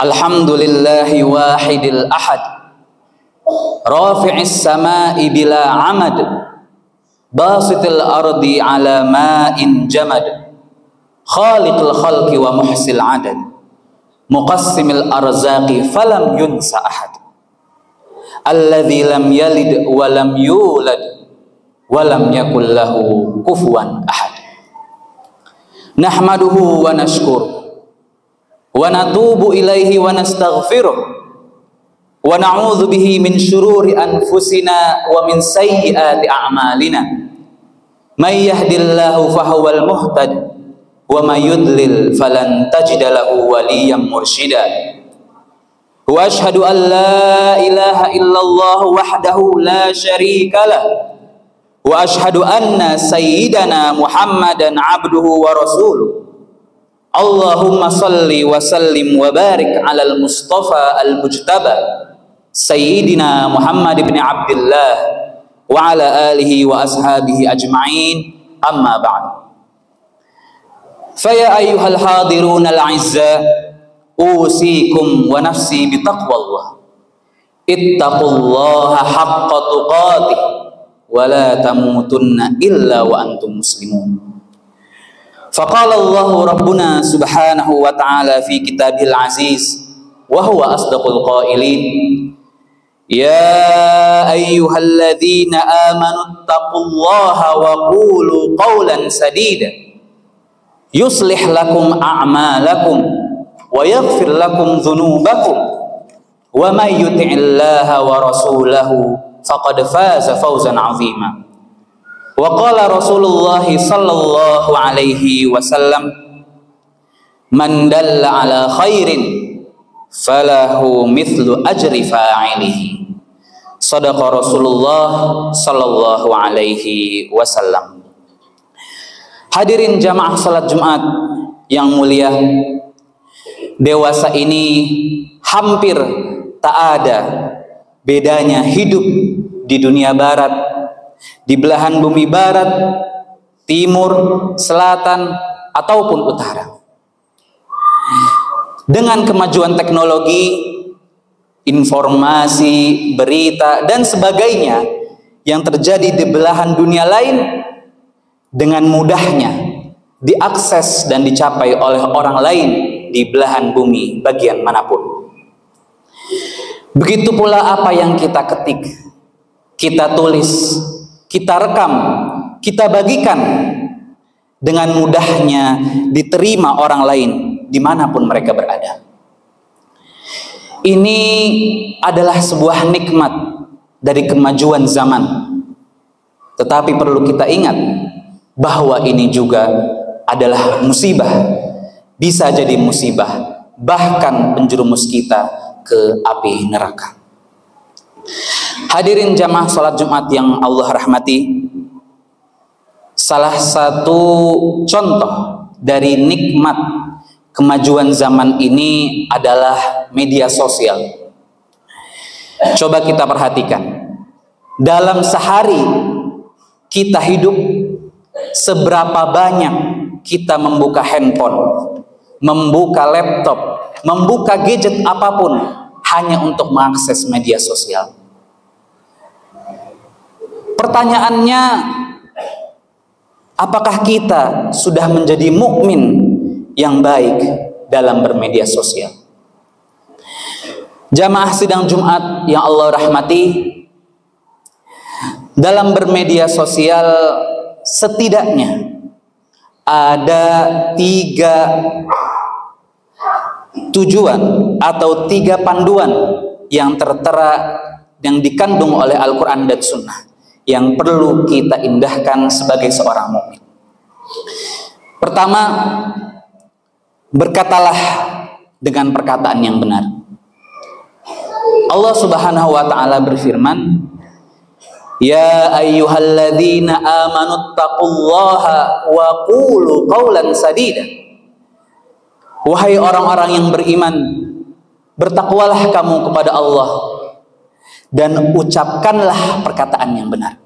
Alhamdulillahi wahidil ahad, rafi'is sama'i bila amad, basitil ardi ala ma'in jamad, khaliqil khalqi wa muhsil adad, muqassimil arzaqi falam yunsa ahad, alladzi lam yalid wa lam yulad wa lam yakul lahu kufuwan ahad. Nahmaduhu wa nashkuruh wa natubu ilaihi wa nastaghfiruh wa na'udzu bihi min syururi anfusina wa min sayyiati a'malina. May yahdihillahu fahuwal muhtad wa may yudlil falan tajida lahu waliyyan mursyida. Wa asyhadu an la ilaha illallah wahdahu la syarika lah wa asyhadu anna sayyidana Muhammadan abduhu wa rasuluh. Allahumma salli wa sallim wa barik alal mustafa al-mujtaba sayyidina Muhammad ibn Abdullah wa ala alihi wa ashabihi ajma'in, amma ba'd. Faya ayyuhal hadirun al-'izza, usikum wa nafsi bitaqwallah. Ittaqullaha haqqa tuqatih wa la tamutunna illa wa antum muslimun. Faqala Allahu Rabbuna subhanahu wa ta'ala fi kitabil aziz wa huwa asdaqul qailin, ya ayyuhalladzina amanu taqullaha wa qulu qawlan sadida yuslih lakum a'malakum wa yaghfir lakum dhunubakum wa may yuti'illaha wa rasulahu faqad faza fawzan 'azima. Wa qala Rasulullah sallallahu alaihi wasallam, man dalla ala khairin falahu mithlu ajri fa'ilihi. Shadaqa Rasulullah sallallahu alaihi wasallam. Hadirin jamaah salat Jumat yang mulia, dewasa ini hampir tak ada bedanya hidup di dunia barat, di belahan bumi barat, timur, selatan, ataupun utara. Dengan kemajuan teknologi, informasi, berita, dan sebagainya yang terjadi di belahan dunia lain dengan mudahnya diakses dan dicapai oleh orang lain di belahan bumi bagian manapun. Begitu pula apa yang kita ketik, kita tulis, kita rekam, kita bagikan, dengan mudahnya diterima orang lain dimanapun mereka berada. Ini adalah sebuah nikmat dari kemajuan zaman. Tetapi perlu kita ingat bahwa ini juga adalah musibah. Bisa jadi musibah, bahkan penjerumus kita ke api neraka. Hadirin jamaah salat Jumat yang Allah rahmati, salah satu contoh dari nikmat kemajuan zaman ini adalah media sosial. Coba kita perhatikan, dalam sehari kita hidup, seberapa banyak kita membuka handphone, membuka laptop, membuka gadget apapun hanya untuk mengakses media sosial. Pertanyaannya, apakah kita sudah menjadi mukmin yang baik dalam bermedia sosial? Jamaah sidang Jumat yang Allah rahmati, dalam bermedia sosial setidaknya ada 3 tujuan atau 3 panduan yang tertera, yang dikandung oleh Al-Quran dan Sunnah, yang perlu kita indahkan sebagai seorang mukmin. Pertama, berkatalah dengan perkataan yang benar. Allah Subhanahu wa ta'ala berfirman, ya ayyuhalladzina amanu taqullaha wa qulu qawlan sadida. Wahai orang-orang yang beriman, bertakwalah kamu kepada Allah dan ucapkanlah perkataan yang benar.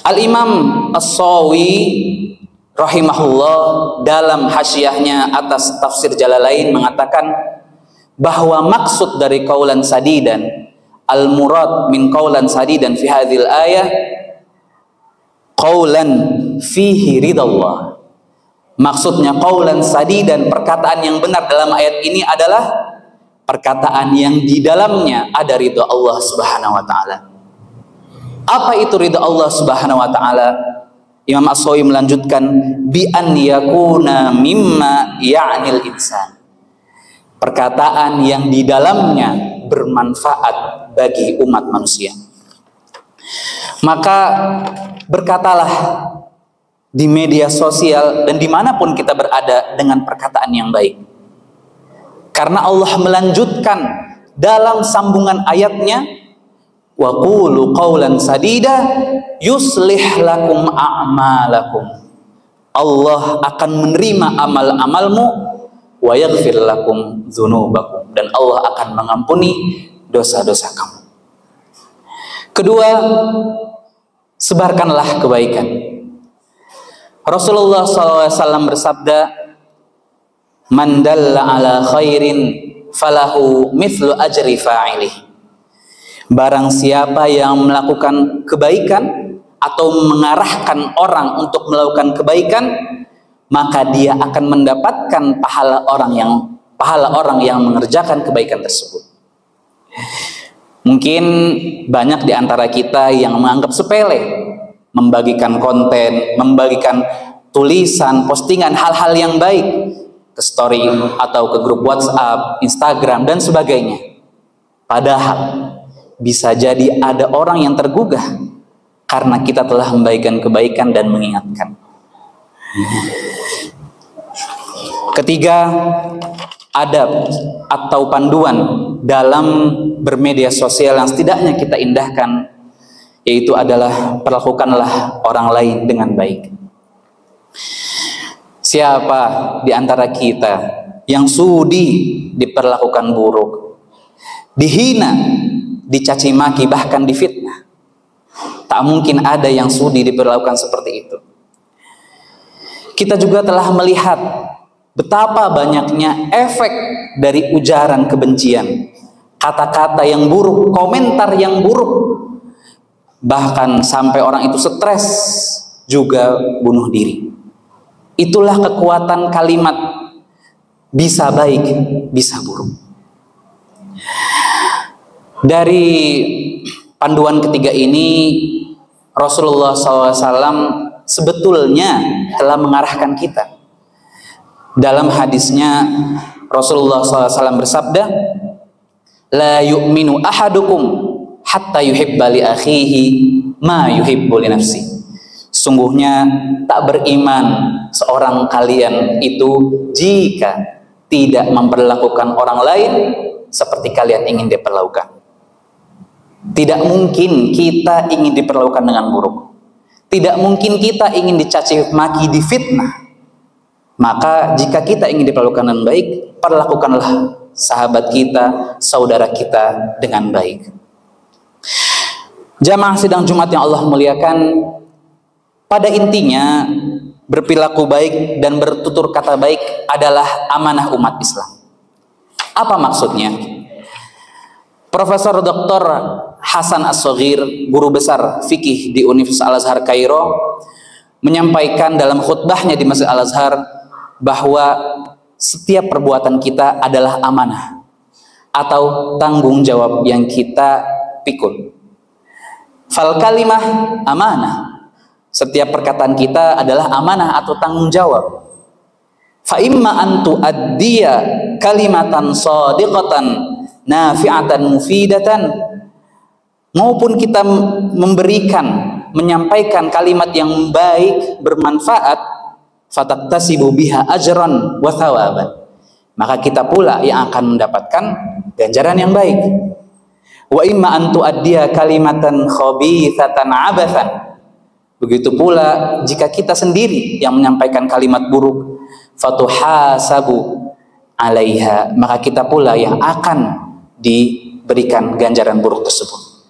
Al-Imam As-Sawi rahimahullah dalam hasyiahnya atas tafsir Jalalain mengatakan bahwa maksud dari qaulan sadidan, al-murad min qaulan sadidan fi hadhil ayah qaulan fihi ridallah. Maksudnya qaulan sadidan, perkataan yang benar dalam ayat ini adalah perkataan yang di dalamnya ada ridha Allah Subhanahu wa taala. Apa itu ridha Allah Subhanahu wa taala? Imam As-Sawi melanjutkan bi an yakuna mimma ya'nil insan. Perkataan yang di dalamnya bermanfaat bagi umat manusia. Maka berkatalah di media sosial dan dimanapun kita berada dengan perkataan yang baik. Karena Allah melanjutkan dalam sambungan ayatnya, wa qulu qawlan sadida yuslih lakum a'malakum. Allah akan menerima amal-amalmu wa yaghfir lakum dzunubakum, dan Allah akan mengampuni dosa-dosa kamu. Kedua, sebarkanlah kebaikan. Rasulullah SAW bersabda, man dalla ala khairin falahu mithlu ajri fa'ilih. Barang siapa yang melakukan kebaikan atau mengarahkan orang untuk melakukan kebaikan, maka dia akan mendapatkan pahala orang yang mengerjakan kebaikan tersebut. Mungkin banyak di antara kita yang menganggap sepele membagikan konten, membagikan tulisan, postingan hal-hal yang baik ke story atau ke grup WhatsApp, Instagram dan sebagainya. Padahal bisa jadi ada orang yang tergugah karena kita telah membagikan kebaikan dan mengingatkan. Ketiga, adab atau panduan dalam bermedia sosial yang setidaknya kita indahkan, yaitu adalah perlakukanlah orang lain dengan baik. Siapa di antara kita yang sudi diperlakukan buruk, dihina, dicaci maki, bahkan difitnah? Tak mungkin ada yang sudi diperlakukan seperti itu. Kita juga telah melihat betapa banyaknya efek dari ujaran kebencian, kata-kata yang buruk, komentar yang buruk, bahkan sampai orang itu stres juga bunuh diri. Itulah kekuatan kalimat, bisa baik, bisa buruk. Dari panduan ketiga ini, Rasulullah SAW sebetulnya telah mengarahkan kita. Dalam hadisnya, Rasulullah SAW bersabda, la yu'minu ahadukum hatta yuhibba li akhihi ma yuhibbu li nafsi. Sungguhnya tak beriman seorang kalian itu jika tidak memperlakukan orang lain seperti kalian ingin diperlakukan. Tidak mungkin kita ingin diperlakukan dengan buruk. Tidak mungkin kita ingin dicaci maki, difitnah. Maka jika kita ingin diperlakukan dengan baik, perlakukanlah sahabat kita, saudara kita dengan baik. Jamaah sidang Jumat yang Allah muliakan, pada intinya berperilaku baik dan bertutur kata baik adalah amanah umat Islam. Apa maksudnya? Profesor Dr. Hasan As-Saghir, guru besar fikih di Universitas Al-Azhar Kairo, menyampaikan dalam khutbahnya di Masjid Al-Azhar bahwa setiap perbuatan kita adalah amanah atau tanggung jawab yang kita pikul. Fal kalimah amanah. Setiap perkataan kita adalah amanah atau tanggung jawab. Fa imma an tu'addiya kalimatan shadiqatan nafi'atan mufidatan, maupun kita menyampaikan kalimat yang baik, bermanfaat, fataktasibu biha ajran wa thawaban, maka kita pula yang akan mendapatkan ganjaran yang baik. Wa imma an tu'addiya kalimatan khabithatan abathan, begitu pula jika kita sendiri yang menyampaikan kalimat buruk, fatuhasabu alaiha, maka kita pula yang akan diberikan ganjaran buruk tersebut.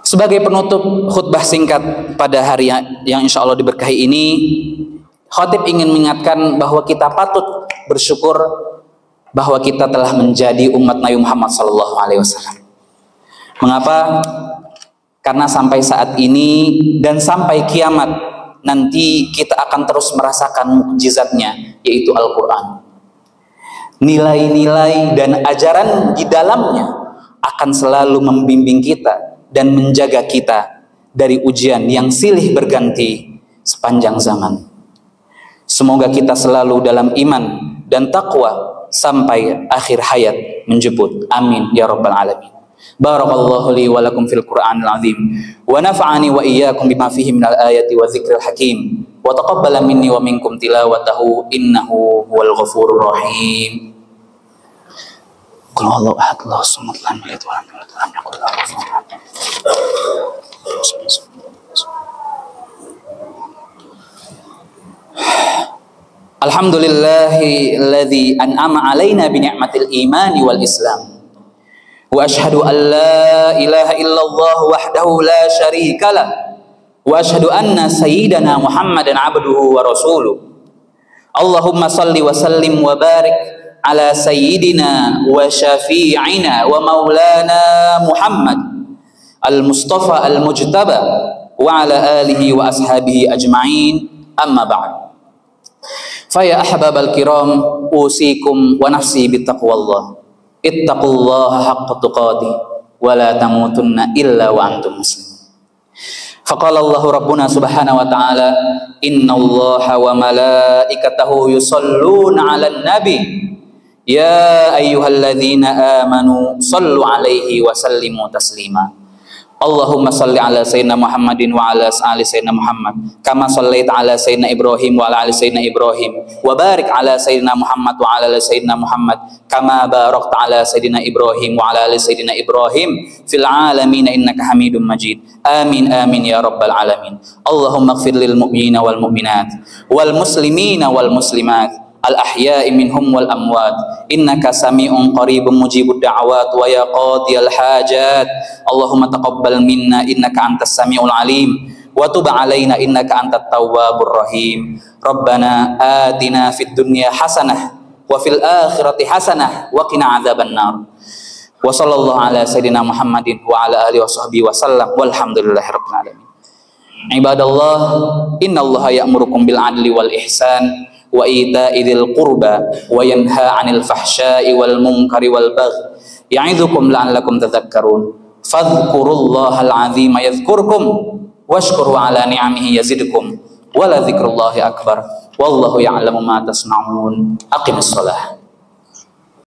Sebagai penutup khutbah singkat pada hari yang insya Allah diberkahi ini, khatib ingin mengingatkan bahwa kita patut bersyukur bahwa kita telah menjadi umat Nabi Muhammad SAW. Mengapa? Karena sampai saat ini dan sampai kiamat nanti kita akan terus merasakan mukjizatnya, yaitu Al-Quran. Nilai-nilai dan ajaran di dalamnya akan selalu membimbing kita dan menjaga kita dari ujian yang silih berganti sepanjang zaman. Semoga kita selalu dalam iman dan taqwa sampai akhir hayat menjemput. Amin ya rabbal alamin. Barakallahu li wa lakum fil Qur'anil azim wa nafa'ani wa iyyakum bima fihi minal ayati wa dzikril hakim wa taqabbala minni wa minkum tilawatahu innahu huwal ghafurur rahim. Qul huwallahu ahad Allahu samad lam yalid wa lam yulad wa lam yakul lahu kufuwan ahad. Alhamdulillahilladzi an'ama 'alaina bi ni'matil imani wal islam. Wa asyhadu an la ilaha illallah wahdahu la syarika lah. Wa asyhadu anna sayyidana Muhammadan 'abduhu wa rasuluh. Allahumma shalli wa sallim wa barik ala sayyidina wa syafi'ina wa maulana Muhammad al-Mustafa al-Mujtaba wa ala alihi wa ashabihi ajma'in. Amma ba'd. Fa ya ahbabal kiram, usikum wa nafsi bittaqwallah. Ittaqullaha haqqa tuqatih wa la tamutunna illa wa antum muslimun. Faqala Allahu Rabbuna subhanahu wa ta'ala, innallaha wa malaikatahu yusalluna 'alan nabi ya ayyuhalladzina amanu sallu 'alaihi wa sallimu taslima. Allahumma salli ala sayyidina Muhammadin wa ala ali sayyidina Muhammad kama sallaita ala sayyidina Ibrahim wa ala ali sayyidina Ibrahim wa barik ala sayyidina Muhammad wa ala ali sayyidina Muhammad kama barakta ala sayyidina Ibrahim wa ala ali sayyidina Ibrahim fil alamin innaka Hamidum Majid. Amin amin ya rabbal alamin. Allahumma ighfir lil mu'minina wal mu'minat wal muslimina wal muslimat al-ahya'i minhum wal amwat innaka sami'un qaribun mujibud da'awat wa ya qadiyal hajat. Allahumma taqabbal minna innaka antas sami'ul alim wa tub 'alaina innaka antat tawwabur rahim. Rabbana atina fid dunya hasanah wa fil akhirati hasanah wa qina adzaban nar. Wa sallallahu ala sayyidina Muhammadin wa ala alihi washabbihi wasallam walhamdulillahirabbil alamin. Ibadallah, innallaha ya'murukum bil 'adli wal ihsan wa ita'i dzil qurba wa yanha 'anil fahsya'i wal munkari wal baghi ya'idzukum la'allakum tadhakkarun. Fadhkurullahal 'azima yadhkurkum washkuru 'ala ni'amihi yazidkum wa la dzikrullahi akbar wallahu ya'lamu ma tasna'un. Aqimus shalah.